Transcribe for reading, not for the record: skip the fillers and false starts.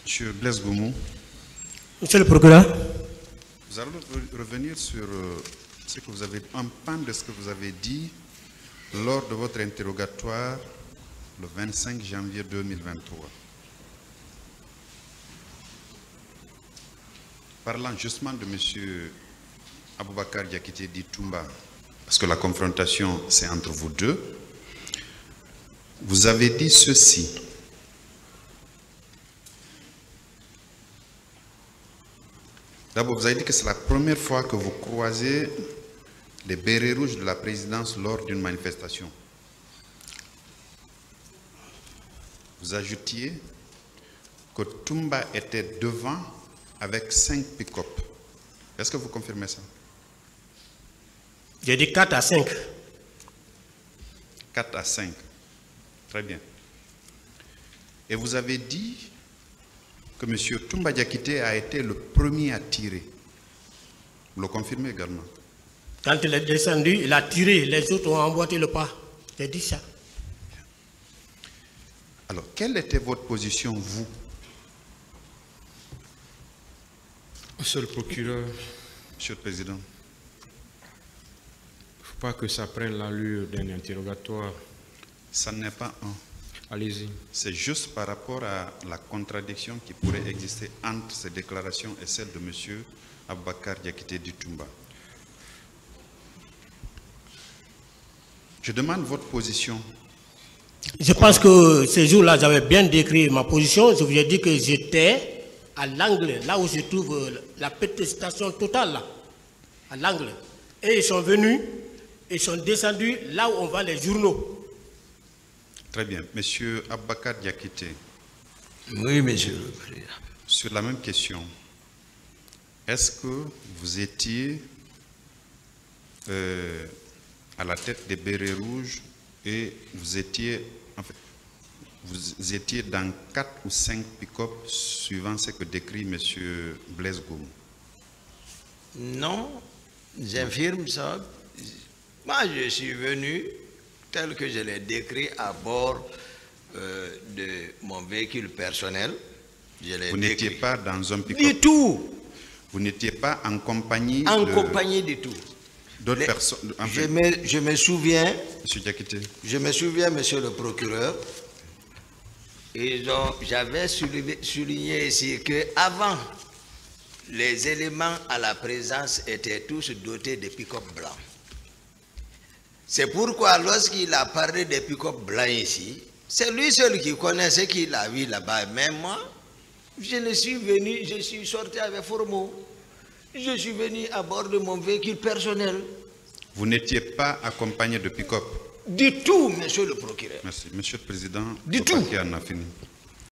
Monsieur Blaise Goumou. Monsieur le procureur. Vous allez revenir sur ce que vous avez, un pan de ce que vous avez dit lors de votre interrogatoire le 25 janvier 2023. Parlant justement de M. Aboubakar Diakité dit Toumba, parce que la confrontation c'est entre vous deux, vous avez dit ceci. D'abord, vous avez dit que c'est la première fois que vous croisez les bérets rouges de la présidence lors d'une manifestation. Vous ajoutiez que Toumba était devant avec 5 pick-up. Est-ce que vous confirmez ça? J'ai dit 4 à 5. 4 à 5. Très bien. Et vous avez dit que M. Toumba Diakité a été le premier à tirer. Vous le confirmez également? Quand il est descendu, il a tiré, les autres ont emboîté le pas. J'ai dit ça. Alors, quelle était votre position, vous? Monsieur le procureur. Monsieur le Président. Il ne faut pas que ça prenne l'allure d'un interrogatoire. Ça n'est pas un. Allez-y. C'est juste par rapport à la contradiction qui pourrait exister entre ces déclarations et celles de M. Aboubakar Diakité du Toumba. Je demande votre position. Je pense que ces jours-là, j'avais bien décrit ma position. Je vous ai dit que j'étais à l'angle, là où se trouve la pétestation totale, là, à l'angle. Et ils sont venus, ils sont descendus là où on vend les journaux. Très bien. Monsieur Aboubakar Diakité. Oui, monsieur le président. Sur la même question, est-ce que vous étiez à la tête des bérets rouges et vous étiez, en fait, vous étiez dans 4 ou 5 pick-up suivant ce que décrit M. Blaise Goumou? Non, j'infirme ça. Moi, je suis venu tel que je l'ai décrit à bord de mon véhicule personnel. Vous n'étiez pas dans un pick-up? Du tout. Vous n'étiez pas en compagnie compagnie du tout. D'autres personnes? Je me souviens, Monsieur Diakité. Je me souviens, monsieur le procureur, j'avais souligné ici qu'avant, les éléments à la présence étaient tous dotés de pick-up blancs. C'est pourquoi lorsqu'il a parlé des pick-up blancs ici, c'est lui seul qui connaît ce qu'il a vu là-bas. Mais moi, je suis venu, je suis sorti avec Formo. Je suis venu à bord de mon véhicule personnel. Vous n'étiez pas accompagné de pick-up? Du tout, monsieur le procureur. Merci. Monsieur le Président, du tout. Le paquet en a fini.